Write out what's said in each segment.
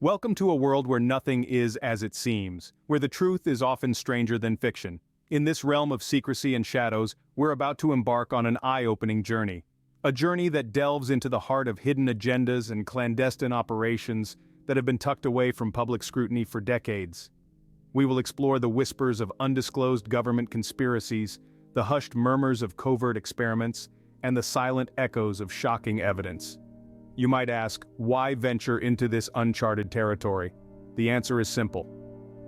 Welcome to a world where nothing is as it seems, where the truth is often stranger than fiction. In this realm of secrecy and shadows, we're about to embark on an eye-opening journey. A journey that delves into the heart of hidden agendas and clandestine operations that have been tucked away from public scrutiny for decades. We will explore the whispers of undisclosed government conspiracies, the hushed murmurs of covert experiments, and the silent echoes of shocking evidence. You might ask, why venture into this uncharted territory? The answer is simple.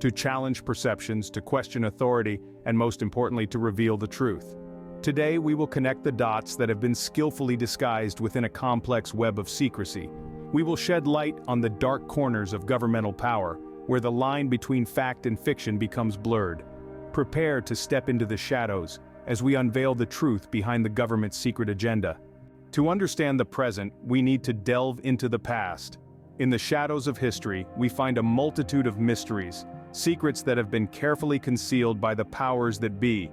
To challenge perceptions, to question authority, and most importantly to reveal the truth. Today we will connect the dots that have been skillfully disguised within a complex web of secrecy. We will shed light on the dark corners of governmental power, where the line between fact and fiction becomes blurred. Prepare to step into the shadows, as we unveil the truth behind the government's secret agenda. To understand the present, we need to delve into the past. In the shadows of history, we find a multitude of mysteries, secrets that have been carefully concealed by the powers that be.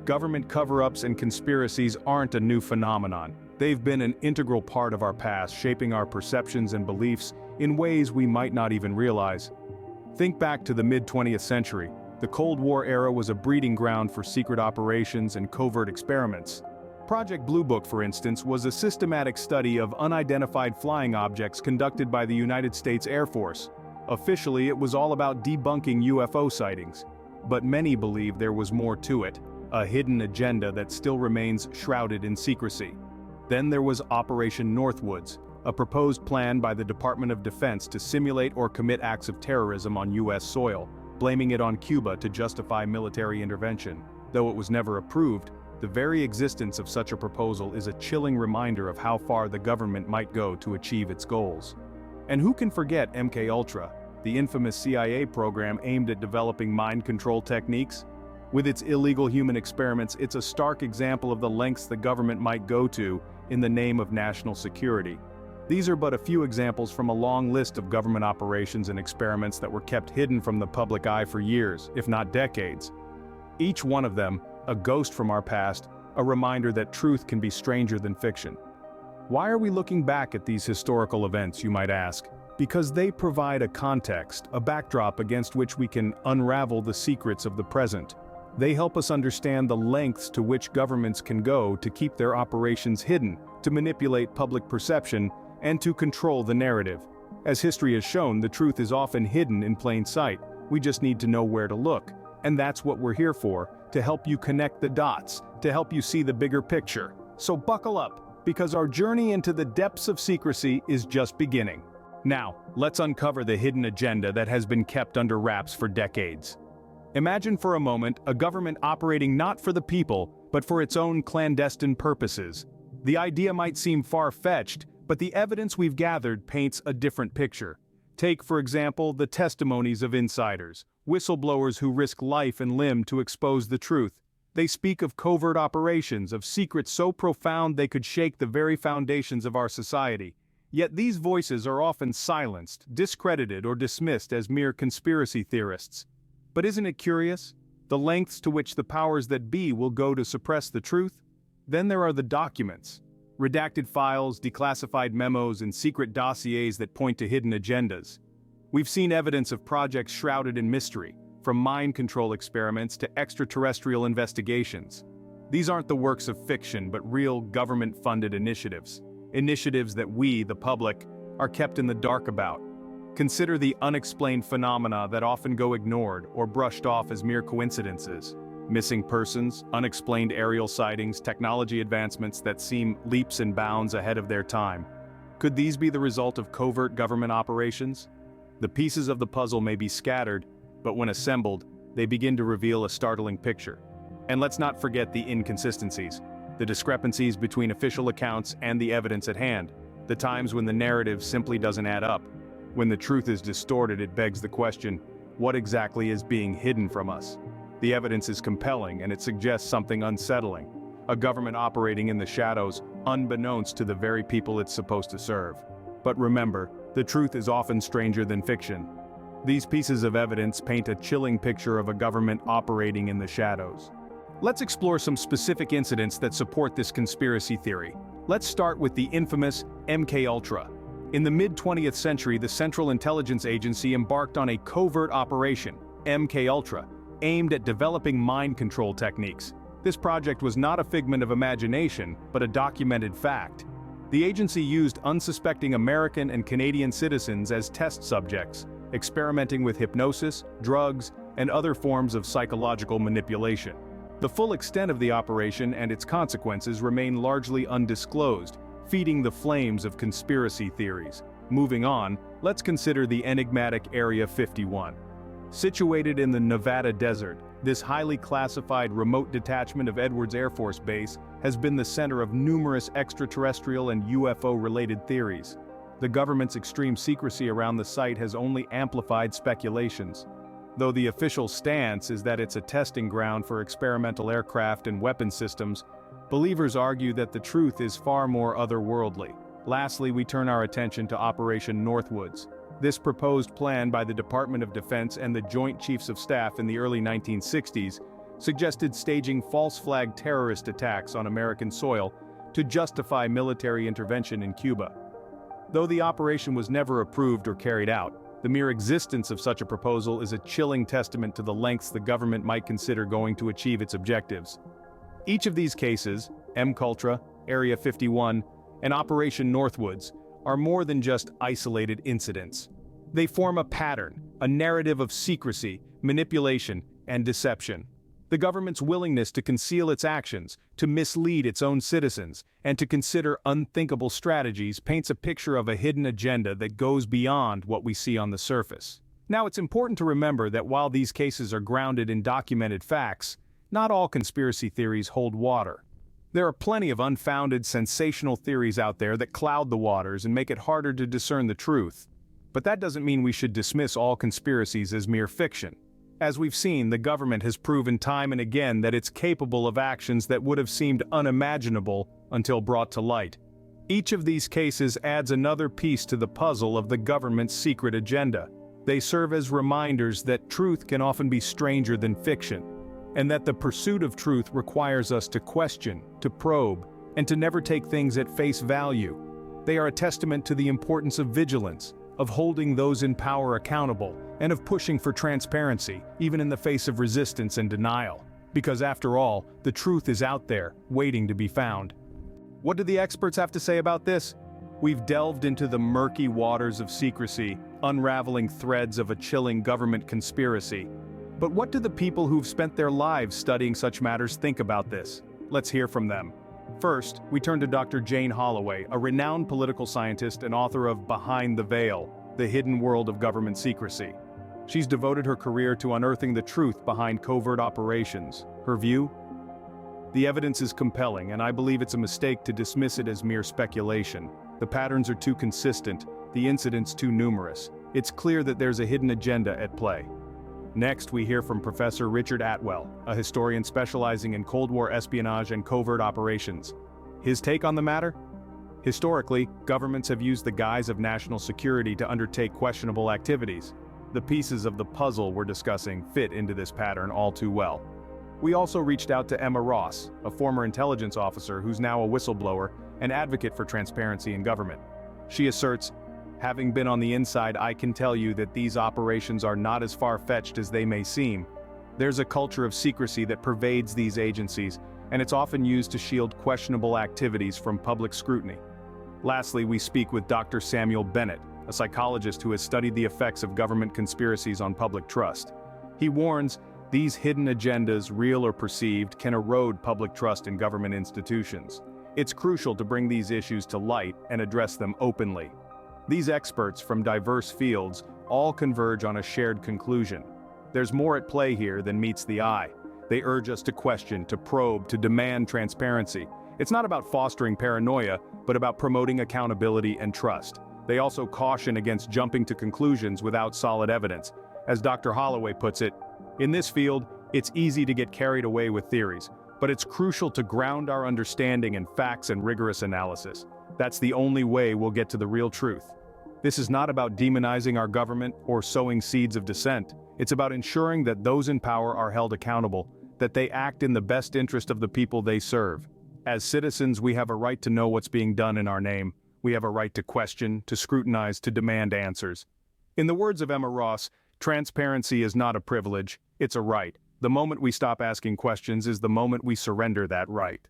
Government cover-ups and conspiracies aren't a new phenomenon. They've been an integral part of our past, shaping our perceptions and beliefs in ways we might not even realize. Think back to the mid-20th century. The Cold War era was a breeding ground for secret operations and covert experiments. Project Blue Book, for instance, was a systematic study of unidentified flying objects conducted by the United States Air Force. Officially, it was all about debunking UFO sightings. But many believe there was more to it, a hidden agenda that still remains shrouded in secrecy. Then there was Operation Northwoods, a proposed plan by the Department of Defense to simulate or commit acts of terrorism on U.S. soil, blaming it on Cuba to justify military intervention. Though it was never approved, the very existence of such a proposal is a chilling reminder of how far the government might go to achieve its goals. And who can forget MKUltra, the infamous CIA program aimed at developing mind control techniques? With its illegal human experiments, it's a stark example of the lengths the government might go to in the name of national security. These are but a few examples from a long list of government operations and experiments that were kept hidden from the public eye for years, if not decades. Each one of them, a ghost from our past, a reminder that truth can be stranger than fiction. Why are we looking back at these historical events, you might ask? Because they provide a context, a backdrop against which we can unravel the secrets of the present. They help us understand the lengths to which governments can go to keep their operations hidden, to manipulate public perception, and to control the narrative. As history has shown, the truth is often hidden in plain sight. We just need to know where to look. And that's what we're here for, to help you connect the dots, to help you see the bigger picture. So buckle up, because our journey into the depths of secrecy is just beginning. Now, let's uncover the hidden agenda that has been kept under wraps for decades. Imagine for a moment a government operating not for the people, but for its own clandestine purposes. The idea might seem far-fetched, but the evidence we've gathered paints a different picture. Take, for example, the testimonies of insiders, whistleblowers who risk life and limb to expose the truth. They speak of covert operations, of secrets so profound they could shake the very foundations of our society. Yet these voices are often silenced, discredited, or dismissed as mere conspiracy theorists. But isn't it curious? The lengths to which the powers that be will go to suppress the truth? Then there are the documents. Redacted files, declassified memos, and secret dossiers that point to hidden agendas. We've seen evidence of projects shrouded in mystery, from mind control experiments to extraterrestrial investigations. These aren't the works of fiction, but real government-funded initiatives. Initiatives that we, the public, are kept in the dark about. Consider the unexplained phenomena that often go ignored or brushed off as mere coincidences. Missing persons, unexplained aerial sightings, technology advancements that seem leaps and bounds ahead of their time. Could these be the result of covert government operations? The pieces of the puzzle may be scattered, but when assembled, they begin to reveal a startling picture. And let's not forget the inconsistencies, the discrepancies between official accounts and the evidence at hand, the times when the narrative simply doesn't add up. When the truth is distorted, it begs the question, what exactly is being hidden from us? The evidence is compelling and it suggests something unsettling. A government operating in the shadows, unbeknownst to the very people it's supposed to serve. But remember, the truth is often stranger than fiction. These pieces of evidence paint a chilling picture of a government operating in the shadows. Let's explore some specific incidents that support this conspiracy theory. Let's start with the infamous MKUltra. In the mid-20th century, the Central Intelligence Agency embarked on a covert operation, MKUltra, aimed at developing mind control techniques. This project was not a figment of imagination, but a documented fact. The agency used unsuspecting American and Canadian citizens as test subjects, experimenting with hypnosis, drugs, and other forms of psychological manipulation. The full extent of the operation and its consequences remain largely undisclosed, feeding the flames of conspiracy theories. Moving on, let's consider the enigmatic Area 51. Situated in the Nevada desert, this highly classified remote detachment of Edwards Air Force Base has been the center of numerous extraterrestrial and UFO-related theories. The government's extreme secrecy around the site has only amplified speculations. Though the official stance is that it's a testing ground for experimental aircraft and weapon systems, believers argue that the truth is far more otherworldly. Lastly, we turn our attention to Operation Northwoods. This proposed plan by the Department of Defense and the Joint Chiefs of Staff in the early 1960s suggested staging false flag terrorist attacks on American soil to justify military intervention in Cuba. Though the operation was never approved or carried out, the mere existence of such a proposal is a chilling testament to the lengths the government might consider going to achieve its objectives. Each of these cases, MKUltra, Area 51, and Operation Northwoods, are more than just isolated incidents. They form a pattern, a narrative of secrecy, manipulation, and deception. The government's willingness to conceal its actions, to mislead its own citizens, and to consider unthinkable strategies paints a picture of a hidden agenda that goes beyond what we see on the surface. Now, it's important to remember that while these cases are grounded in documented facts, not all conspiracy theories hold water. There are plenty of unfounded, sensational theories out there that cloud the waters and make it harder to discern the truth. But that doesn't mean we should dismiss all conspiracies as mere fiction. As we've seen, the government has proven time and again that it's capable of actions that would have seemed unimaginable until brought to light. Each of these cases adds another piece to the puzzle of the government's secret agenda. They serve as reminders that truth can often be stranger than fiction, and that the pursuit of truth requires us to question, to probe, and to never take things at face value. They are a testament to the importance of vigilance, of holding those in power accountable, and of pushing for transparency, even in the face of resistance and denial. Because after all, the truth is out there, waiting to be found. What do the experts have to say about this? We've delved into the murky waters of secrecy, unraveling threads of a chilling government conspiracy. But what do the people who've spent their lives studying such matters think about this? Let's hear from them. First, we turn to Dr. Jane Holloway, a renowned political scientist and author of Behind the Veil: The Hidden World of Government Secrecy. She's devoted her career to unearthing the truth behind covert operations. Her view? The evidence is compelling, and I believe it's a mistake to dismiss it as mere speculation. The patterns are too consistent, the incidents too numerous. It's clear that there's a hidden agenda at play. Next, we hear from Professor Richard Atwell, a historian specializing in Cold War espionage and covert operations. His take on the matter? Historically, governments have used the guise of national security to undertake questionable activities. The pieces of the puzzle we're discussing fit into this pattern all too well. We also reached out to Emma Ross, a former intelligence officer who's now a whistleblower and advocate for transparency in government. She asserts, "Having been on the inside, I can tell you that these operations are not as far-fetched as they may seem. There's a culture of secrecy that pervades these agencies, and it's often used to shield questionable activities from public scrutiny." Lastly, we speak with Dr. Samuel Bennett, a psychologist who has studied the effects of government conspiracies on public trust. He warns, these hidden agendas, real or perceived, can erode public trust in government institutions. It's crucial to bring these issues to light and address them openly. These experts from diverse fields all converge on a shared conclusion. There's more at play here than meets the eye. They urge us to question, to probe, to demand transparency. It's not about fostering paranoia, but about promoting accountability and trust. They also caution against jumping to conclusions without solid evidence. As Dr. Holloway puts it, in this field, it's easy to get carried away with theories, but it's crucial to ground our understanding in facts and rigorous analysis. That's the only way we'll get to the real truth. This is not about demonizing our government or sowing seeds of dissent. It's about ensuring that those in power are held accountable, that they act in the best interest of the people they serve. As citizens, we have a right to know what's being done in our name. We have a right to question, to scrutinize, to demand answers. In the words of Emma Ross, transparency is not a privilege, it's a right. The moment we stop asking questions is the moment we surrender that right.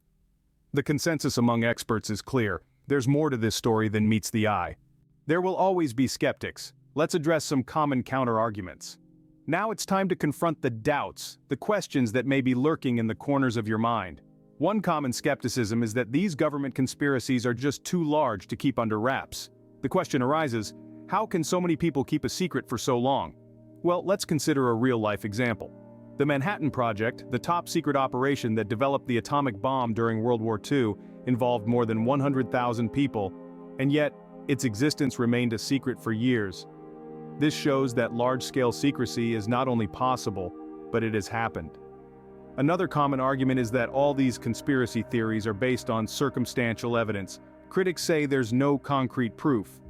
The consensus among experts is clear. There's more to this story than meets the eye. There will always be skeptics. Let's address some common counter-arguments. Now it's time to confront the doubts, the questions that may be lurking in the corners of your mind. One common skepticism is that these government conspiracies are just too large to keep under wraps. The question arises, how can so many people keep a secret for so long? Well, let's consider a real-life example. The Manhattan Project, the top-secret operation that developed the atomic bomb during World War II, involved more than 100,000 people, and yet, its existence remained a secret for years. This shows that large-scale secrecy is not only possible, but it has happened. Another common argument is that all these conspiracy theories are based on circumstantial evidence. Critics say there's no concrete proof.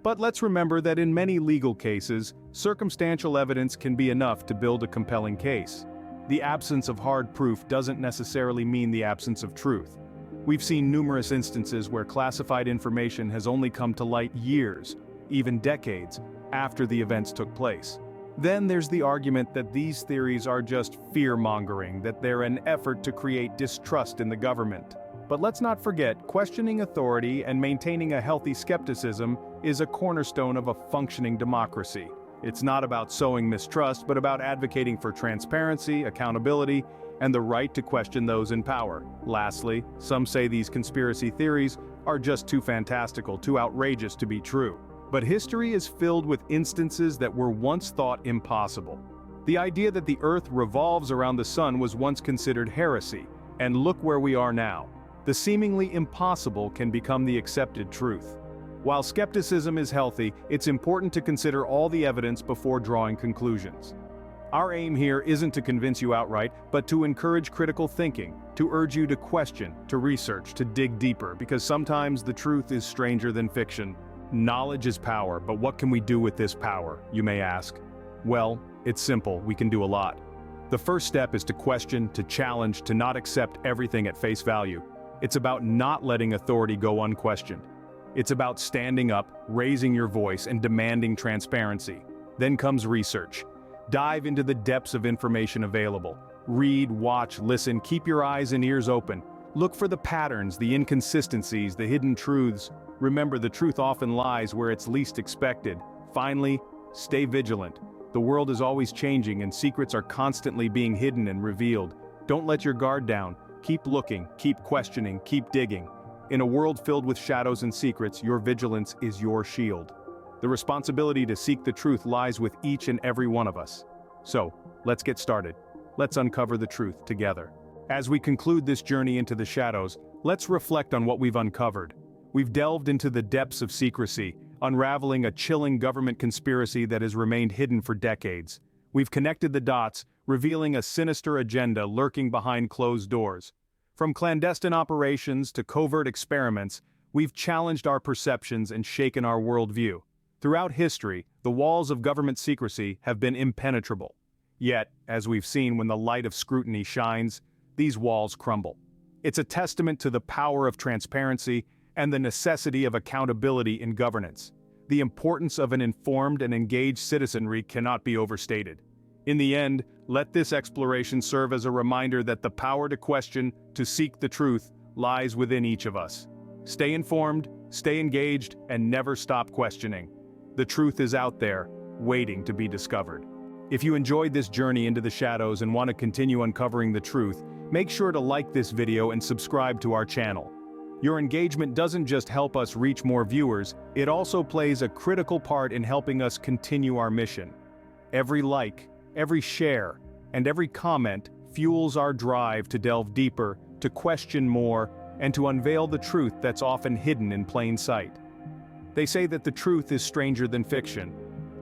But let's remember that in many legal cases, circumstantial evidence can be enough to build a compelling case. The absence of hard proof doesn't necessarily mean the absence of truth. We've seen numerous instances where classified information has only come to light years, even decades, after the events took place. Then there's the argument that these theories are just fear-mongering, that they're an effort to create distrust in the government. But let's not forget, questioning authority and maintaining a healthy skepticism is a cornerstone of a functioning democracy. It's not about sowing mistrust, but about advocating for transparency, accountability, and the right to question those in power. Lastly, some say these conspiracy theories are just too fantastical, too outrageous to be true. But history is filled with instances that were once thought impossible. The idea that the Earth revolves around the sun was once considered heresy, and look where we are now. The seemingly impossible can become the accepted truth. While skepticism is healthy, it's important to consider all the evidence before drawing conclusions. Our aim here isn't to convince you outright, but to encourage critical thinking, to urge you to question, to research, to dig deeper, because sometimes the truth is stranger than fiction. Knowledge is power, but what can we do with this power, you may ask? Well, it's simple, we can do a lot. The first step is to question, to challenge, to not accept everything at face value. It's about not letting authority go unquestioned. It's about standing up, raising your voice, and demanding transparency. Then comes research. Dive into the depths of information available. Read, watch, listen, keep your eyes and ears open. Look for the patterns, the inconsistencies, the hidden truths. Remember, the truth often lies where it's least expected. Finally, stay vigilant. The world is always changing and secrets are constantly being hidden and revealed. Don't let your guard down. Keep looking, keep questioning, keep digging. In a world filled with shadows and secrets, your vigilance is your shield. The responsibility to seek the truth lies with each and every one of us. So, let's get started. Let's uncover the truth together. As we conclude this journey into the shadows, let's reflect on what we've uncovered. We've delved into the depths of secrecy, unraveling a chilling government conspiracy that has remained hidden for decades. We've connected the dots, revealing a sinister agenda lurking behind closed doors. From clandestine operations to covert experiments, we've challenged our perceptions and shaken our worldview. Throughout history, the walls of government secrecy have been impenetrable. Yet, as we've seen when the light of scrutiny shines, these walls crumble. It's a testament to the power of transparency and the necessity of accountability in governance. The importance of an informed and engaged citizenry cannot be overstated. In the end, let this exploration serve as a reminder that the power to question, to seek the truth, lies within each of us. Stay informed, stay engaged, and never stop questioning. The truth is out there, waiting to be discovered. If you enjoyed this journey into the shadows and want to continue uncovering the truth, make sure to like this video and subscribe to our channel. Your engagement doesn't just help us reach more viewers, it also plays a critical part in helping us continue our mission. Every like, every share, and every comment fuels our drive to delve deeper, to question more, and to unveil the truth that's often hidden in plain sight. They say that the truth is stranger than fiction,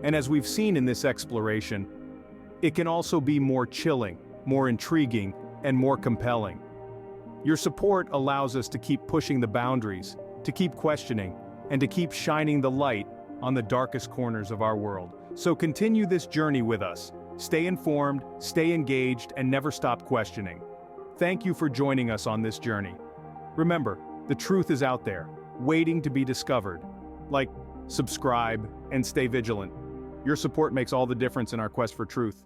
and as we've seen in this exploration, it can also be more chilling, more intriguing, and more compelling. Your support allows us to keep pushing the boundaries, to keep questioning, and to keep shining the light on the darkest corners of our world. So continue this journey with us. Stay informed, stay engaged, and never stop questioning. Thank you for joining us on this journey. Remember, the truth is out there, waiting to be discovered. Like, subscribe, and stay vigilant. Your support makes all the difference in our quest for truth.